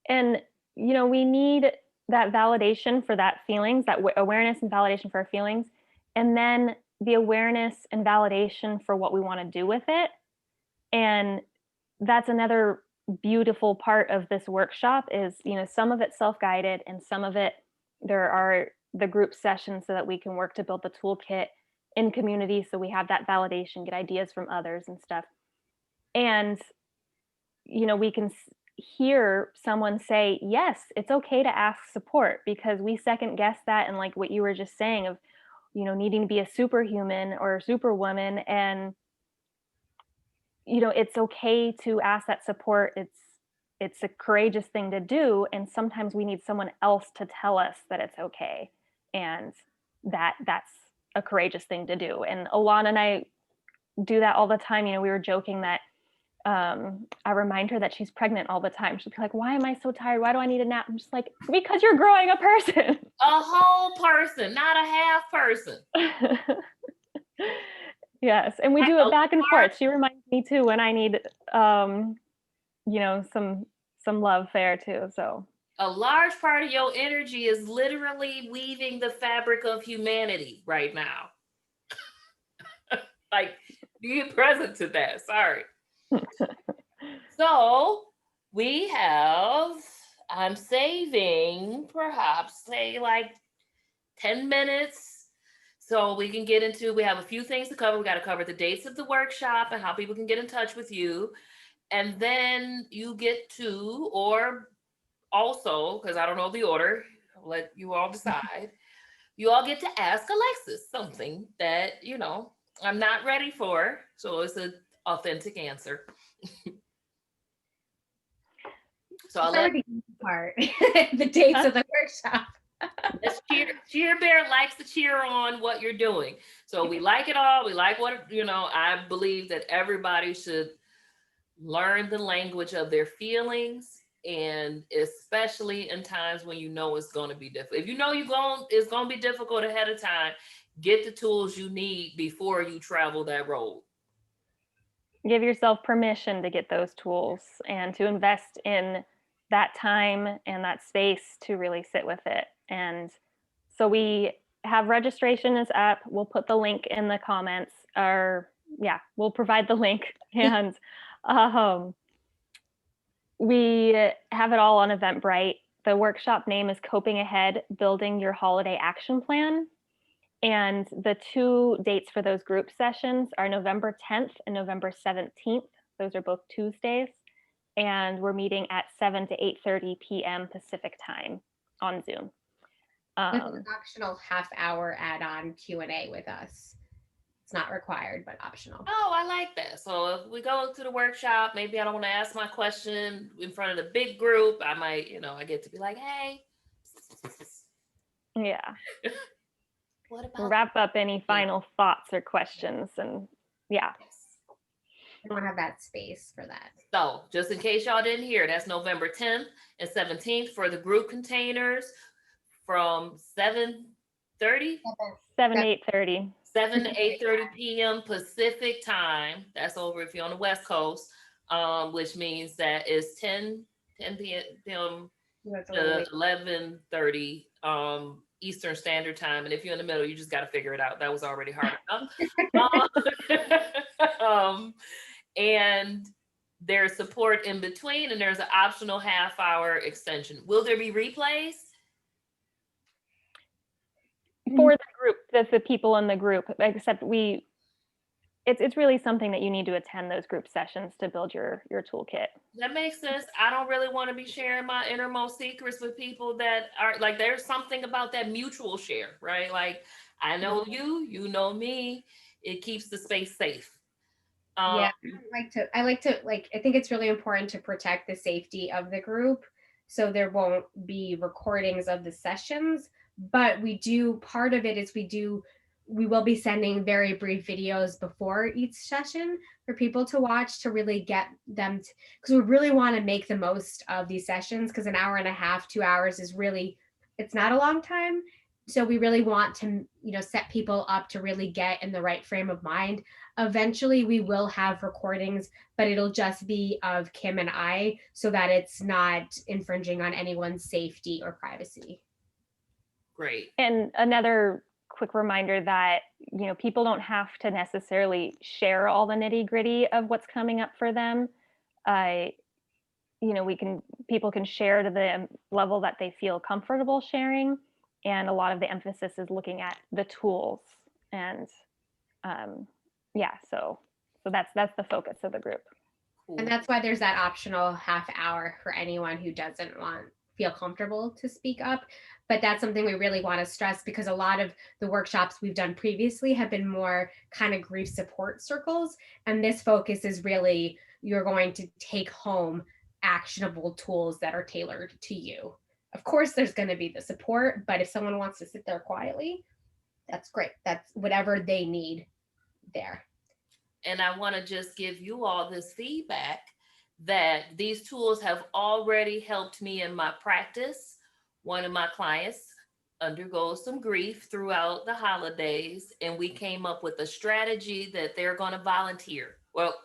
[SPEAKER 2] And we need that validation for that feelings, that awareness and validation for our feelings, and then the awareness and validation for what we want to do with it. And that's another beautiful part of this workshop is, some of it self-guided and some of it, there are the group sessions so that we can work to build the toolkit in community. So we have that validation, get ideas from others and stuff. And, we can hear someone say, yes, it's okay to ask support, because we second guess that. And like what you were just saying of, needing to be a superhuman or a superwoman. And, it's okay to ask that support. It's a courageous thing to do. And sometimes we need someone else to tell us that it's okay. And that's a courageous thing to do. And Ilanna and I do that all the time. We were joking that I remind her that she's pregnant all the time. She'll be like, why am I so tired? Why do I need a nap? I'm just like, because you're growing a person.
[SPEAKER 1] A whole person, not a half person.
[SPEAKER 2] Yes. And we do it back and forth. She reminds me too when I need, some love there too. So
[SPEAKER 1] a large part of your energy is literally weaving the fabric of humanity right now. Like, be present to that. Sorry. So I'm saving perhaps say like 10 minutes so we can get into, we have a few things to cover. We got to cover the dates of the workshop and how people can get in touch with you. And then you get to, or also, because I don't know the order, I'll let you all decide. You all get to ask Alexis something that, I'm not ready for. So it's an authentic answer. So I'll let
[SPEAKER 3] the part, the dates of the workshop.
[SPEAKER 1] Cheer Bear likes to cheer on what you're doing. So we like it all. We like what, I believe that everybody should learn the language of their feelings, and especially in times when it's going to be difficult. If it's going to be difficult ahead of time, get the tools you need before you travel that road.
[SPEAKER 2] Give yourself permission to get those tools and to invest in that time and that space to really sit with it. And so we have registration is up. We'll put the link in the comments, or we'll provide the link. And we have it all on Eventbrite. The workshop name is Coping Ahead, Building Your Holiday Action Plan. And the 2 dates for those group sessions are November 10th and November 17th. Those are both Tuesdays. And we're meeting at 7 to 8:30 p.m. Pacific time on Zoom.
[SPEAKER 3] With an optional half-hour add-on Q&A with us. It's not required, but optional.
[SPEAKER 1] Oh, I like that. So if we go to the workshop, maybe I don't want to ask my question in front of the big group. I might, I get to be like, hey.
[SPEAKER 2] Yeah.
[SPEAKER 1] what about
[SPEAKER 2] wrap up any final thoughts or questions. And yeah.
[SPEAKER 3] I don't have that space for that.
[SPEAKER 1] So just in case y'all didn't hear, that's November 10th and 17th for the group containers from 7:30
[SPEAKER 2] 7 to 8:30.
[SPEAKER 1] 7 to 8:30 p.m. Pacific time. That's over if you're on the West Coast, which means that it's 10 p.m. to 11:30 Eastern Standard Time. And if you're in the middle, you just got to figure it out. That was already hard enough. And there's support in between, and there's an optional half-hour extension. Will there be replays?
[SPEAKER 2] For the group, the people in the group, except it's really something that you need to attend those group sessions to build your toolkit.
[SPEAKER 1] That makes sense. I don't really want to be sharing my innermost secrets with people that are like, there's something about that mutual share, right? Like, I know you know me. It keeps the space safe.
[SPEAKER 3] Yeah, I think it's really important to protect the safety of the group. So there won't be recordings of the sessions, but part of it is we will be sending very brief videos before each session for people to watch to really get them because we really want to make the most of these sessions, because an hour and a half, 2 hours is really, it's not a long time. So we really want to, set people up to really get in the right frame of mind. Eventually we will have recordings, but it'll just be of Kim and I, so that it's not infringing on anyone's safety or privacy.
[SPEAKER 1] Great.
[SPEAKER 2] And another quick reminder that, people don't have to necessarily share all the nitty gritty of what's coming up for them. People can share to the level that they feel comfortable sharing. And a lot of the emphasis is looking at the tools. And so that's the focus of the group.
[SPEAKER 1] Cool.
[SPEAKER 3] And that's why there's that optional half hour for anyone who doesn't feel comfortable to speak up. But that's something we really want to stress, because a lot of the workshops we've done previously have been more kind of grief support circles. And this focus is really, you're going to take home actionable tools that are tailored to you. Of course, there's going to be the support, but if someone wants to sit there quietly, that's great. That's whatever they need there.
[SPEAKER 1] And I want to just give you all this feedback that these tools have already helped me in my practice. One of my clients undergoes some grief throughout the holidays, and we came up with a strategy that they're going to volunteer. Well,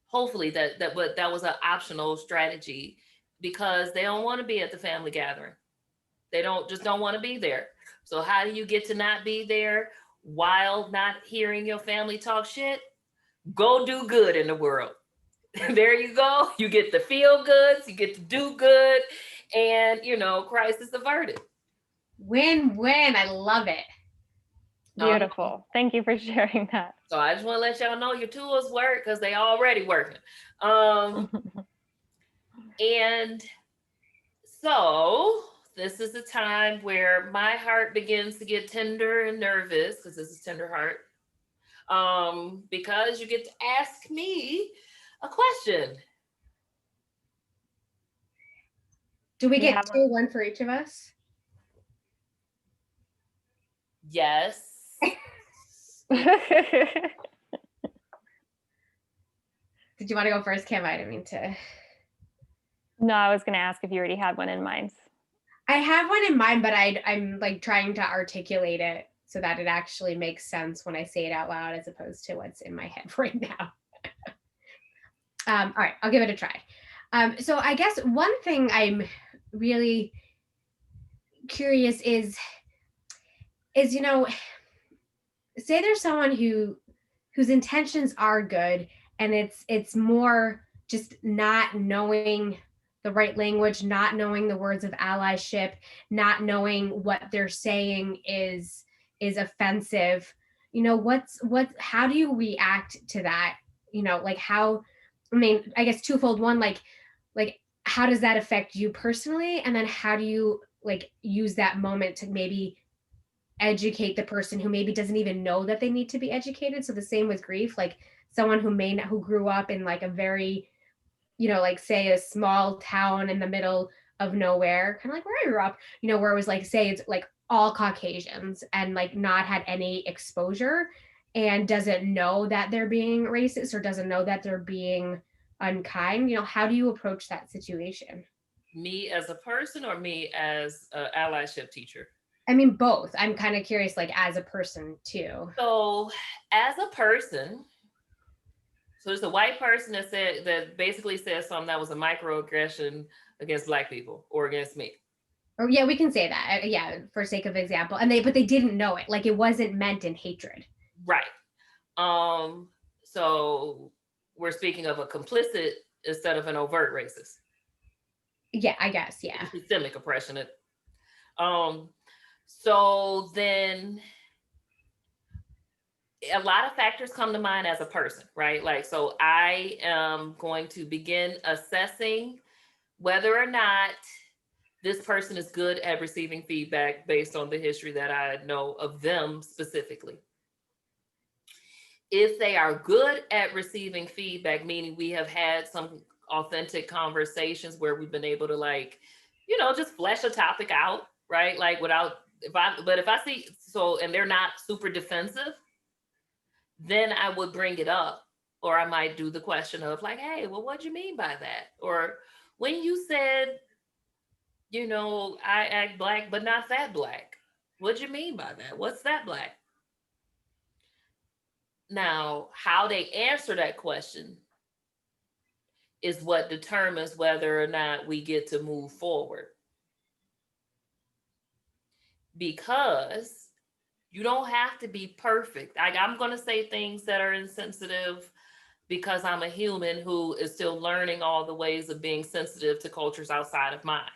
[SPEAKER 1] hopefully that was an optional strategy, because they don't want to be at the family gathering. They don't want to be there. So how do you get to not be there while not hearing your family talk shit? Go do good in the world. There you go. You get to feel good, you get to do good, and crisis averted.
[SPEAKER 2] Win-win. I love it. Beautiful. Thank you for sharing that.
[SPEAKER 1] So I just want to let y'all know your tools work, because they already working. And so this is the time where my heart begins to get tender and nervous, because this is tender heart. Because you get to ask me a question.
[SPEAKER 3] Do we get one for each of us?
[SPEAKER 1] Yes.
[SPEAKER 3] Did you want to go first, Kim? I didn't mean to.
[SPEAKER 2] No, I was going to ask if you already had one in mind.
[SPEAKER 3] I have one in mind, but I'm like trying to articulate it so that it actually makes sense when I say it out loud, as opposed to what's in my head right now. All right, I'll give it a try. So I guess one thing I'm really curious is, say there's someone whose intentions are good, and it's more just not knowing the right language, not knowing the words of allyship, not knowing what they're saying is offensive. How do you react to that? I guess twofold. One, like how does that affect you personally? And then how do you use that moment to maybe educate the person who maybe doesn't even know that they need to be educated? So the same with grief, like someone who grew up in like a very, say a small town in the middle of nowhere, kind of like where I grew up, where it was like, say it's like all Caucasians and like not had any exposure and doesn't know that they're being racist or doesn't know that they're being unkind, you know, how do you approach that situation?
[SPEAKER 1] Me as a person or me as an allyship teacher?
[SPEAKER 3] I mean, both. I'm kind of curious, like as a person too.
[SPEAKER 1] So, as a person, so there's a white person that said that basically said something that was a microaggression against Black people or against me.
[SPEAKER 3] Or yeah, we can say that. Yeah, for sake of example. And they didn't know it. Like it wasn't meant in hatred.
[SPEAKER 1] Right. So we're speaking of a complicit instead of an overt racist.
[SPEAKER 3] Yeah, I guess. Yeah.
[SPEAKER 1] Systemic oppression. So then a lot of factors come to mind as a person, right? Like, so I am going to begin assessing whether or not this person is good at receiving feedback based on the history that I know of them specifically. If they are good at receiving feedback, meaning we have had some authentic conversations where we've been able to, like, you know, just flesh a topic out, right? Like without, if I see, so, and they're not super defensive, then I would bring it up. Or I might do the question of like, hey, well, what do you mean by that? Or when you said, you know, I act Black, but not that Black. What do you mean by that? What's that Black? Now, how they answer that question is what determines whether or not we get to move forward. Because you don't have to be perfect. I'm going to say things that are insensitive because I'm a human who is still learning all the ways of being sensitive to cultures outside of mine.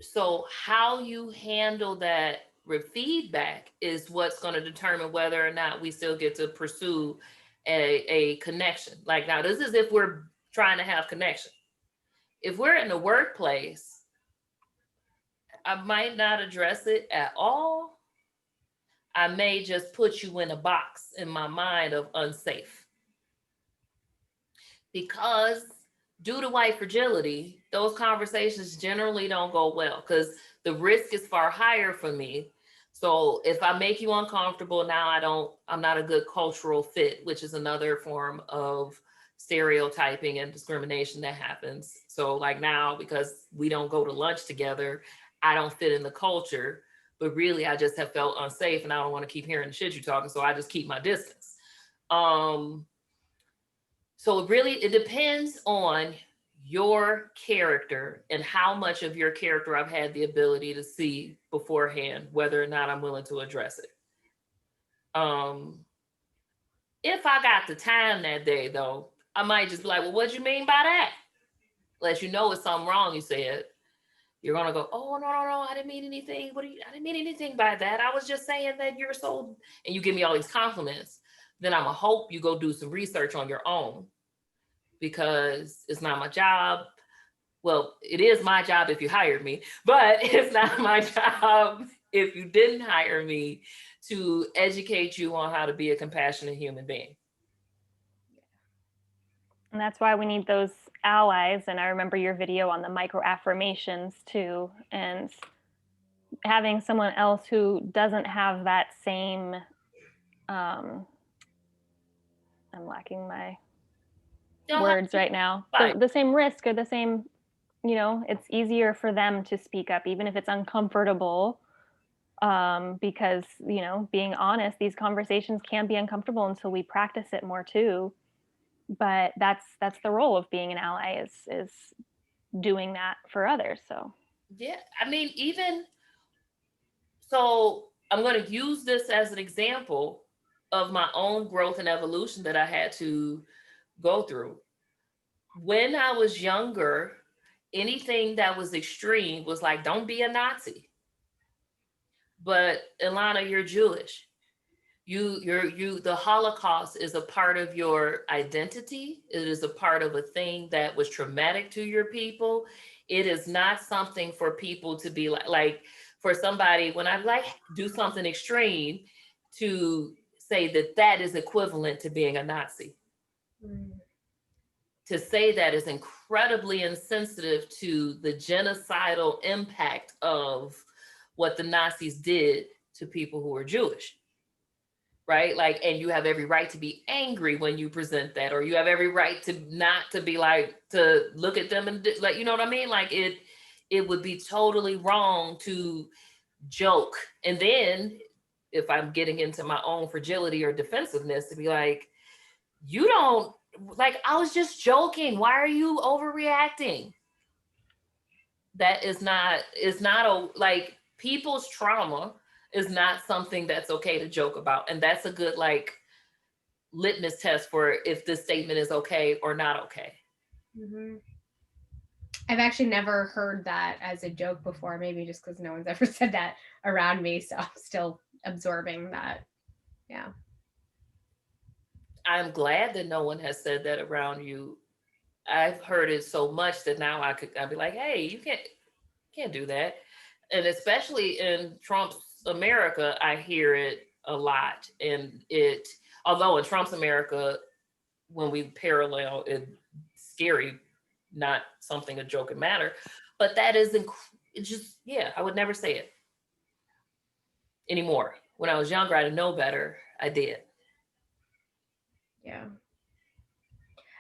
[SPEAKER 1] So how you handle that with feedback is what's going to determine whether or not we still get to pursue a connection. Like, now this is if we're trying to have connection. If we're in the workplace, I might not address it at all. I may just put you in a box in my mind of unsafe. Because due to white fragility, those conversations generally don't go well because the risk is far higher for me. So if I make you uncomfortable, now I'm not a good cultural fit, which is another form of stereotyping and discrimination that happens. So like now, because we don't go to lunch together, I don't fit in the culture, but really I just have felt unsafe and I don't want to keep hearing the shit you're talking. So I just keep my distance. So it depends on your character and how much of your character I've had the ability to see beforehand, whether or not I'm willing to address it. If I got the time that day though, I might just be like, well, what'd you mean by that? Let you know it's something wrong you said. You're gonna go, oh no, I didn't mean anything. I didn't mean anything by that. I was just saying that you're so, and you give me all these compliments. Then I'm gonna hope you go do some research on your own because it's not my job. Well, it is my job if you hired me, but it's not my job if you didn't hire me to educate you on how to be a compassionate human being.
[SPEAKER 2] And that's why we need those allies. And I remember your video on the micro affirmations too, and having someone else who doesn't have that same, I'm lacking my words right now, the same risk or the same, you know, it's easier for them to speak up, even if it's uncomfortable. Because, you know, being honest, these conversations can be uncomfortable until we practice it more too. But that's the role of being an ally, is doing that for others. So
[SPEAKER 1] yeah, I mean, even so, I'm going to use this as an example of my own growth and evolution that I had to go through. When I was younger, anything that was extreme was like, don't be a Nazi. But Ilanna, you're Jewish. The Holocaust is a part of your identity. It is a part of a thing that was traumatic to your people. It is not something for people to be like for somebody, when I like do something extreme, to say that is equivalent to being a Nazi. To say that is incredibly insensitive to the genocidal impact of what the Nazis did to people who are Jewish. Right? Like, and you have every right to be angry when you present that, or you have every right to not to be like, to look at them and like, you know what I mean? Like it would be totally wrong to joke. And then if I'm getting into my own fragility or defensiveness, to be like, you don't, like, I was just joking. Why are you overreacting? That is not a, like, people's trauma is not something that's okay to joke about. And that's a good, like, litmus test for if this statement is okay or not okay.
[SPEAKER 3] Mm-hmm. I've actually never heard that as a joke before, maybe just because no one's ever said that around me. So I'm still absorbing that. Yeah.
[SPEAKER 1] I'm glad that no one has said that around you. I've heard it so much that now I'd be like, hey, you can't do that. And especially in Trump's America, I hear it a lot. And it, although in Trump's America, when we parallel it, scary, not something a joke and matter, but that is it just, yeah, I would never say it anymore. When I was younger, I didn't know better. I did.
[SPEAKER 3] Yeah.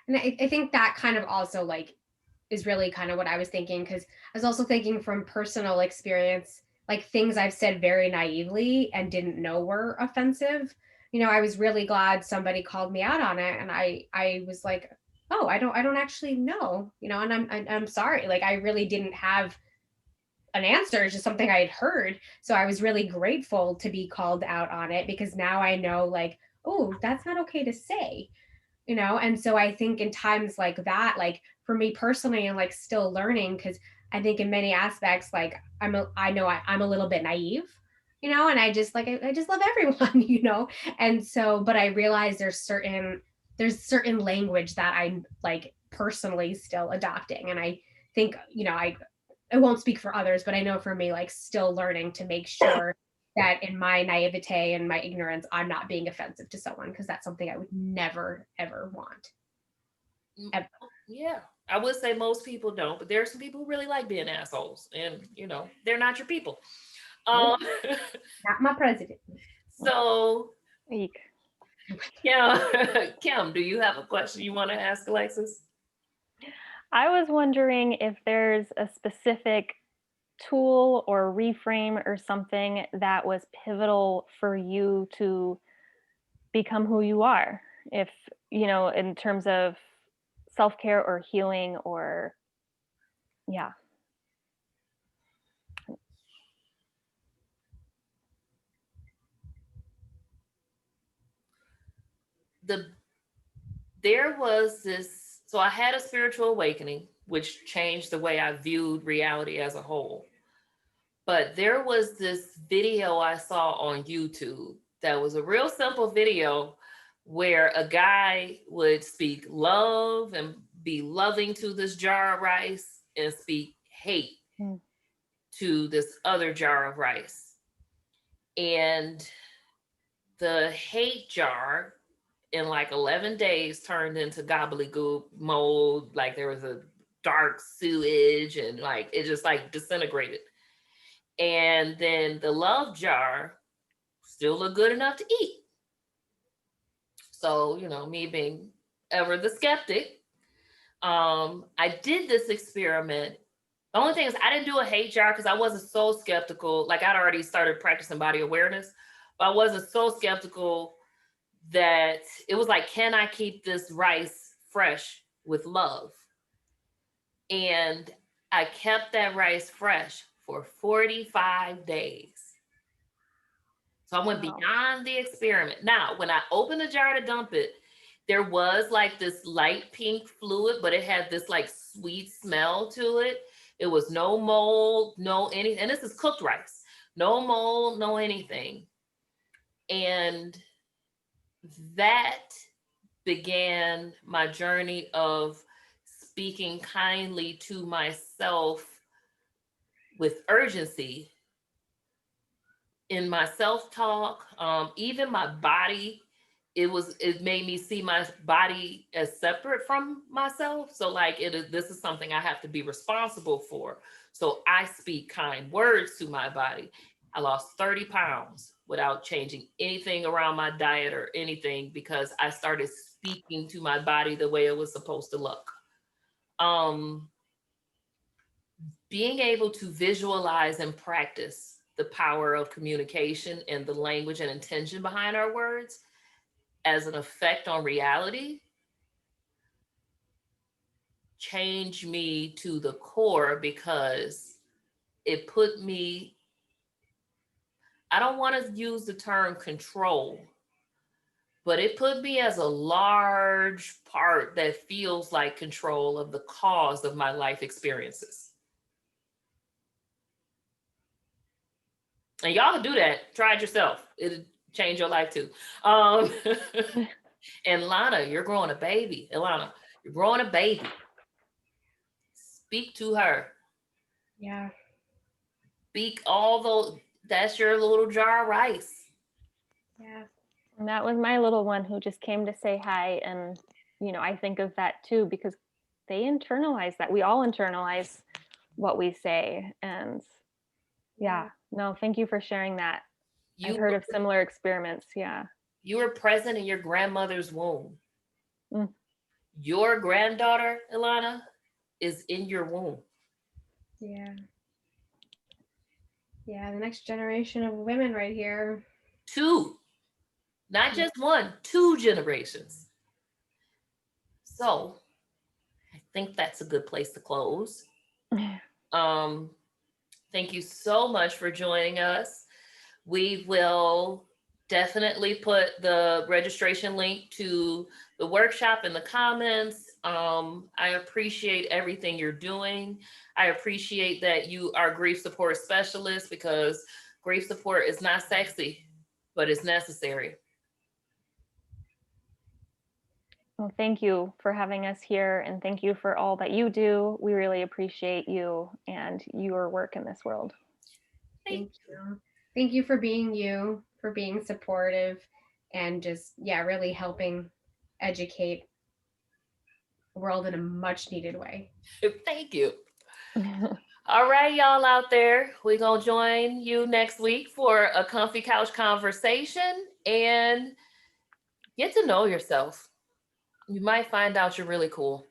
[SPEAKER 3] And I think that kind of also like is really kind of what I was thinking, because I was also thinking from personal experience, like things I've said very naively and didn't know were offensive. You know, I was really glad somebody called me out on it, and I was like, oh, I don't actually know, you know, and I'm sorry. Like I really didn't have an answer. It's just something I had heard. So I was really grateful to be called out on it, because now I know, like, oh, that's not okay to say, you know. And so I think in times like that, like for me personally, and like still learning, because I think in many aspects, like I'm a little bit naive, you know, and I just like I just love everyone, you know. And so, but I realize there's certain language that I'm like personally still adopting. And I think, you know, I won't speak for others, but I know for me, like still learning to make sure that in my naivete and my ignorance, I'm not being offensive to someone, because that's something I would never, ever want. Ever.
[SPEAKER 1] Yeah, I would say most people don't, but there are some people who really like being assholes, and you know, they're not your people.
[SPEAKER 3] Nope. Not my president.
[SPEAKER 1] So,
[SPEAKER 2] Eek.
[SPEAKER 1] yeah, Kim, do you have a question you want to ask Alexis?
[SPEAKER 2] I was wondering if there's a specific tool or reframe or something that was pivotal for you to become who you are. If, you know, in terms of self-care or healing, or yeah.
[SPEAKER 1] There was this, so I had a spiritual awakening, which changed the way I viewed reality as a whole. But there was this video I saw on YouTube that was a real simple video where a guy would speak love and be loving to this jar of rice and speak hate to this other jar of rice. And the hate jar in like 11 days turned into gobbledygook mold. Like there was a dark sewage and like it just like disintegrated. And then the love jar still looked good enough to eat. So, you know, me being ever the skeptic, I did this experiment. The only thing is I didn't do a hate jar because I wasn't so skeptical. Like I'd already started practicing body awareness, but I wasn't so skeptical that it was like, can I keep this rice fresh with love? And I kept that rice fresh for 45 days. So I went beyond the experiment. Now, when I opened the jar to dump it, there was like this light pink fluid, but it had this like sweet smell to it. It was no mold, no anything. And this is cooked rice. No mold, no anything. And that began my journey of speaking kindly to myself with urgency in my self-talk. Even my body it made me see my body as separate from myself. So like this is something I have to be responsible for. So I speak kind words to my body. I lost 30 pounds without changing anything around my diet or anything because I started speaking to my body the way it was supposed to look. Um, Being able to visualize and practice the power of communication and the language and intention behind our words as an effect on reality changed me to the core because it put me, I don't want to use the term control, but it put me as a large part that feels like control of the cause of my life experiences. And y'all can do that. Try it yourself. It'll change your life too. And Lana, you're growing a baby. Ilanna, you're growing a baby. Speak to her.
[SPEAKER 3] Yeah.
[SPEAKER 1] Speak all those. That's your little jar of rice.
[SPEAKER 3] Yeah.
[SPEAKER 2] And that was my little one who just came to say hi. And, I think of that too, because they internalize that. We all internalize what we say. And yeah, no, thank you for sharing that. I've heard of similar experiments. Yeah.
[SPEAKER 1] You were present in your grandmother's womb.
[SPEAKER 2] Mm.
[SPEAKER 1] Your granddaughter, Ilanna, is in your womb.
[SPEAKER 3] Yeah. Yeah, the next generation of women right here.
[SPEAKER 1] 2, not just 1, 2 generations. So I think that's a good place to close. Thank you so much for joining us. We will definitely put the registration link to the workshop in the comments. I appreciate everything you're doing. I appreciate that you are grief support specialist because grief support is not sexy, but it's necessary.
[SPEAKER 2] Well, thank you for having us here, and thank you for all that you do. We really appreciate you and your work in this world.
[SPEAKER 3] Thank you. Thank you for being you, for being supportive, and just, really helping educate the world in a much needed way.
[SPEAKER 1] Thank you. All right, y'all out there, we're going to join you next week for a comfy couch conversation and get to know yourself. You might find out you're really cool.